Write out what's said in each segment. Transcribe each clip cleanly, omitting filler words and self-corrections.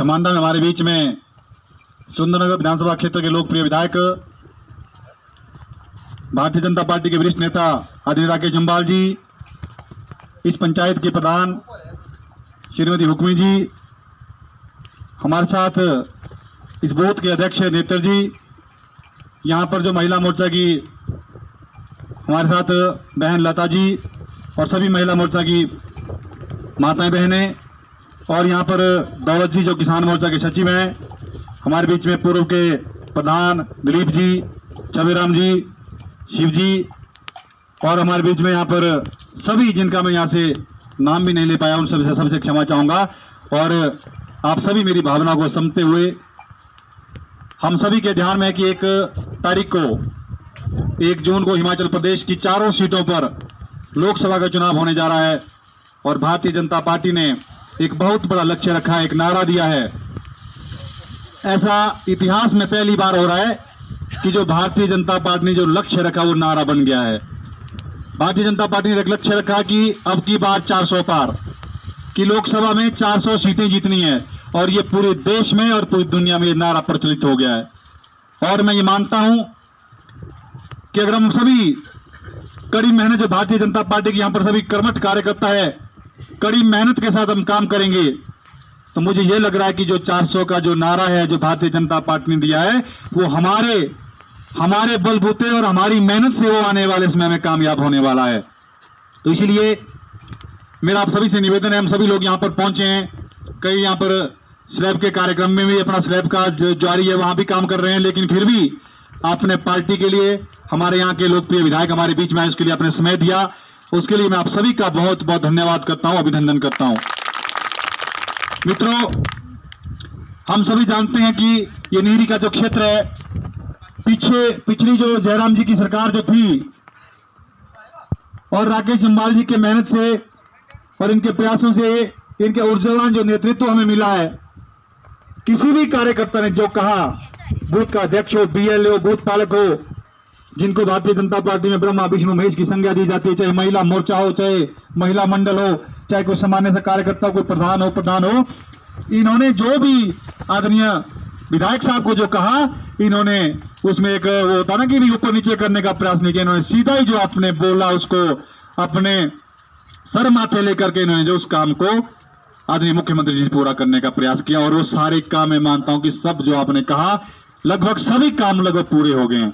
चमांडा में हमारे बीच में सुंदरनगर विधानसभा क्षेत्र के लोकप्रिय विधायक भारतीय जनता पार्टी के वरिष्ठ नेता आदरणीय राकेश जम्वाल जी, इस पंचायत के प्रधान श्रीमती हुक्मी जी, हमारे साथ इस बूथ के अध्यक्ष नेत्र जी, यहाँ पर जो महिला मोर्चा की हमारे साथ बहन लता जी और सभी महिला मोर्चा की माताएं बहनें, और यहाँ पर दौलत जी जो किसान मोर्चा के सचिव हैं, हमारे बीच में पूर्व के प्रधान दिलीप जी, छबीराम जी, शिव जी, और हमारे बीच में यहाँ पर सभी जिनका मैं यहाँ से नाम भी नहीं ले पाया उन सबसे क्षमा चाहूँगा। और आप सभी मेरी भावना को समझते हुए हम सभी के ध्यान में है कि 1 तारीख को 1 जून को हिमाचल प्रदेश की 4 सीटों पर लोकसभा का चुनाव होने जा रहा है और भारतीय जनता पार्टी ने एक बहुत बड़ा लक्ष्य रखा है, एक नारा दिया है। ऐसा इतिहास में पहली बार हो रहा है कि जो भारतीय जनता पार्टी ने जो लक्ष्य रखा वो नारा बन गया है। भारतीय जनता पार्टी ने एक लक्ष्य रखा कि अब की बार 400 पार कि लोकसभा में 400 सीटें जीतनी है, और ये पूरे देश में और पूरी दुनिया में ये नारा प्रचलित हो गया है। और मैं ये मानता हूं कि अगर हम सभी कड़ी मेहनत, जो भारतीय जनता पार्टी की यहाँ पर सभी कर्मठ कार्यकर्ता है, कड़ी मेहनत के साथ हम काम करेंगे, तो मुझे ये लग रहा है कि जो 400 का जो नारा है जो भारतीय जनता पार्टी ने दिया है वो हमारे बलबूते और हमारी मेहनत से वो आने वाले समय में कामयाब होने वाला है। तो इसलिए मेरा आप सभी से निवेदन है, हम सभी लोग यहाँ पर पहुंचे हैं, कई यहाँ पर स्लैब के कार्यक्रम में भी अपना स्लैब का जो जारी है वहां भी काम कर रहे हैं, लेकिन फिर भी आपने पार्टी के लिए, हमारे यहाँ के लोकप्रिय विधायक हमारे बीच में आए, उसके लिए आपने समय दिया, उसके लिए मैं आप सभी का बहुत बहुत धन्यवाद करता हूं, अभिनंदन करता हूं। मित्रों, हम सभी जानते हैं कि ये नीरी का जो क्षेत्र है, पिछली जो जयराम जी की सरकार जो थी और राकेश जम्वाल जी के मेहनत से और इनके प्रयासों से, इनके ऊर्जावान जो नेतृत्व हमें मिला है, किसी भी कार्यकर्ता ने जो कहा, बूथ का अध्यक्ष हो, बीएलओ, बूथ पालक हो, जिनको भारतीय जनता पार्टी में ब्रह्मा विष्णु महेश की संज्ञा दी जाती है, चाहे महिला मोर्चा हो, चाहे महिला मंडल हो, चाहे कोई सामान्य सा कार्यकर्ता, कोई प्रधान हो, इन्होंने जो भी आदरणीय विधायक साहब को जो कहा, इन्होंने उसमें एक वो होता ना कि भी ऊपर नीचे करने का प्रयास नहीं किया, इन्होंने सीधा ही जो आपने बोला उसको अपने सर माथे लेकर के इन्होंने जो उस काम को आदरणीय मुख्यमंत्री जी पूरा करने का प्रयास किया। और वो सारे काम मैं मानता हूं कि सब जो आपने कहा, लगभग सभी काम लगभग पूरे हो गए हैं।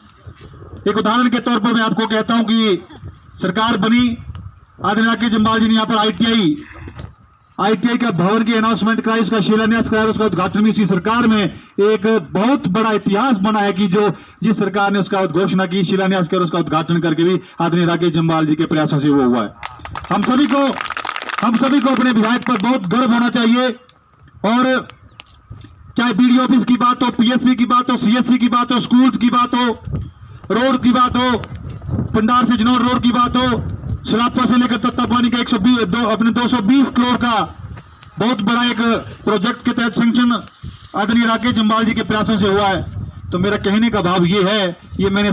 एक उदाहरण के तौर पर मैं आपको कहता हूं कि सरकार बनी, आदरणीय राकेश जम्वाल जी ने यहाँ पर आईटीआई का भवन की अनाउंसमेंट कराई, उसका शिलान्यास कराया, उसका उद्घाटन भी इसी सरकार में। एक बहुत बड़ा इतिहास बना है कि जो जिस सरकार ने उसका घोषणा की, शिलान्यास कर, उसका उद्घाटन करके भी आदरणीय राकेश जम्वाल जी के प्रयासों से वो हुआ है। हम सभी को अपने विधायक पर बहुत गर्व होना चाहिए। और चाहे बीडीओ ऑफिस की बात हो, पीएससी की बात हो, सीएससी की बात हो, स्कूल्स की बात हो, रोड की बात हो, पंडार से जनौर रोड की बात हो, सलापा से लेकर तत्तापानी का 220 करोड़ का बहुत बड़ा एक प्रोजेक्ट के तहत सैंक्शन आदरणीय राकेश जम्वाल जी के प्रयासों से हुआ है। तो मेरा कहने का भाव ये है, ये मैंने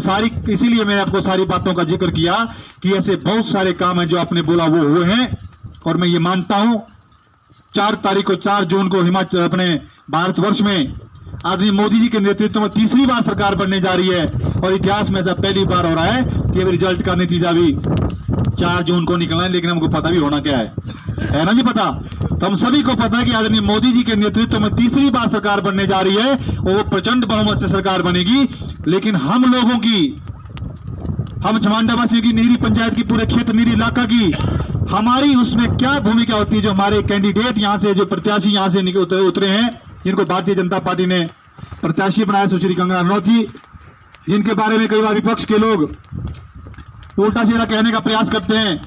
इसीलिए मैंने आपको सारी बातों का जिक्र किया कि ऐसे बहुत सारे काम हैं जो आपने बोला वो हुए हैं। और मैं ये मानता हूं 4 जून को हिमाचल अपने भारतवर्ष में आदरणीय मोदी जी के नेतृत्व में तीसरी बार सरकार बनने जा रही है, और इतिहास में ऐसा पहली बार हो रहा है कि रिजल्ट का नतीजा भी 4 जून को निकलना है, लेकिन हमको पता भी होना क्या है ना जी पता। तो हम सभी को पता है कि आदरणीय मोदी जी के नेतृत्व में तीसरी बार सरकार बनने जा रही है, और वो प्रचंड बहुमत से सरकार बनेगी। लेकिन हम लोगों की, हम चमांडा वासियों की, नीरी पंचायत की, पूरे क्षेत्र नीरी इलाका की, हमारी उसमें क्या भूमिका होती है। जो हमारे कैंडिडेट यहाँ से, जो प्रत्याशी यहाँ से उतरे हैं, जिनको भारतीय जनता पार्टी ने प्रत्याशी बनाया, सुश्री कंगना रनौत जी, जिनके बारे में कई बार विपक्ष के लोग उल्टा सीधा कहने का प्रयास करते हैं,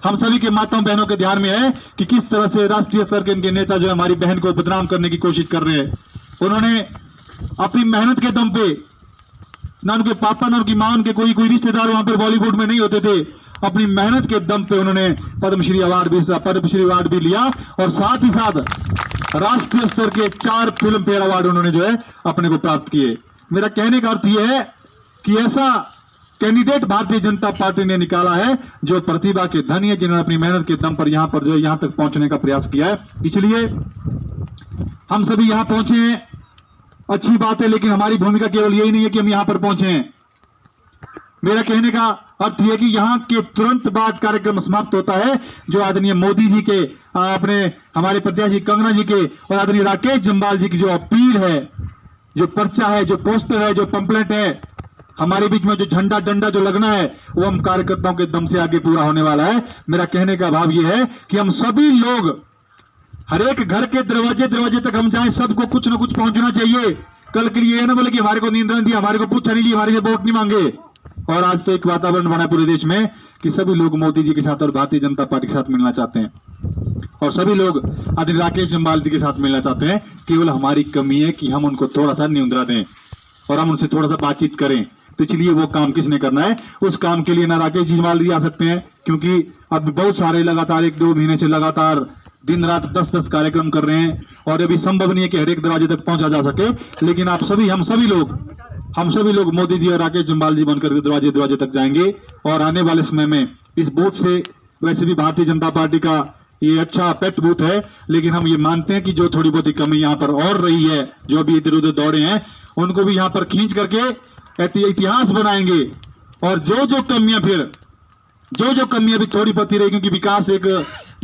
हम सभी के माताओं बहनों के ध्यान में है कि किस तरह से राष्ट्रीय स्तर के इनके नेता जो हमारी बहन को बदनाम करने की कोशिश कर रहे हैं। उन्होंने अपनी मेहनत के दम पे, ना उनके पापा ना उनकी मां, उनके कोई रिश्तेदार वहां पर बॉलीवुड में नहीं होते थे, अपनी मेहनत के दम पे उन्होंने पद्मश्री अवार्ड भी लिया, और साथ ही साथ राष्ट्रीय स्तर के 4 फिल्म फेयर अवार्ड उन्होंने जो है अपने को प्राप्त किए। मेरा कहने का अर्थ यह है कि ऐसा कैंडिडेट भारतीय जनता पार्टी ने निकाला है जो प्रतिभा के धनी है, जिन्होंने अपनी मेहनत के दम पर यहां तक पहुंचने का प्रयास किया है। इसलिए हम सभी यहां पहुंचे हैं, अच्छी बात है, लेकिन हमारी भूमिका केवल यही नहीं है कि हम यहां पर पहुंचे हैं। मेरा कहने का अर्थ यह कि यहां के तुरंत बाद कार्यक्रम समाप्त होता है, जो आदरणीय मोदी जी के, अपने हमारे प्रत्याशी कंगना जी के और आदरणीय राकेश जम्वाल जी की जो अपील है, जो पर्चा है, जो पोस्टर है, जो पंपलेट है, हमारे बीच में जो झंडा डंडा जो लगना है, वो हम कार्यकर्ताओं के दम से आगे पूरा होने वाला है। मेरा कहने का भाव यह है कि हम सभी लोग हर एक घर के दरवाजे दरवाजे तक हम जाएं, सबको कुछ ना कुछ पहुंचना चाहिए। कल के लिए ना बोले कि हमारे को नींद नहीं दी, हमारे को पूछा नहीं जी, हमारे से वोट नहीं मांगे। और आज तो एक वातावरण बना पूरे देश में कि सभी लोग मोदी जी के साथ और भारतीय जनता पार्टी के साथ मिलना चाहते हैं, और सभी लोग आदरणीय राकेश जम्वाल जी के साथ मिलना चाहते हैं। केवल हमारी कमी है कि हम उनको थोड़ा सा न्यूंदरा दें और हम उनसे थोड़ा सा बातचीत करें। तो इसलिए वो काम किसने करना है, उस काम के लिए ना राकेश जम्वाल जी आ सकते हैं, क्योंकि अब बहुत सारे लगातार 1-2 महीने से लगातार दिन रात 10-10 कार्यक्रम कर रहे हैं, और अभी संभव नहीं है कि हर एक दरवाजे तक पहुंचा जा सके। लेकिन आप सभी, हम सभी लोग मोदी जी और राकेश जम्वाल जी बनकर दरवाजे दरवाजे तक जाएंगे। और आने वाले समय में इस बूथ से, वैसे भी भारतीय जनता पार्टी का ये अच्छा पेट बूथ है, लेकिन हम ये मानते हैं कि जो थोड़ी बहुत कमी यहाँ पर और रही है, जो अभी इधर उधर दौड़े हैं, उनको भी यहाँ पर खींच करके इतिहास बनाएंगे। और जो कमियां भी थोड़ी बहुत रही, क्योंकि विकास एक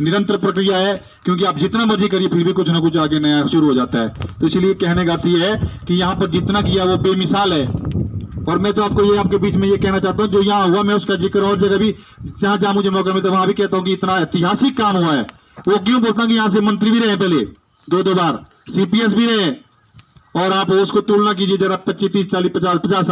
निरंतर प्रक्रिया है, क्योंकि आप जितना मर्जी करिए फिर भी कुछ ना कुछ आगे नया शुरू हो जाता है। तो इसलिए कहने का अर्थ ये है कि यहाँ पर जितना किया वो बेमिसाल है। और मैं तो आपको ये आपके बीच में ये कहना चाहता हूँ, जो यहाँ हुआ मैं उसका जिक्र और जगह भी जहां मुझे मौका मिलता है वहां भी कहता हूँ कि इतना ऐतिहासिक काम हुआ है। वो क्यों बोलता हूँ कि यहाँ से मंत्री भी रहे, पहले 2-2 बार CPS भी रहे, और आप उसको तुलना कीजिए जरा 25, 30, 40, 50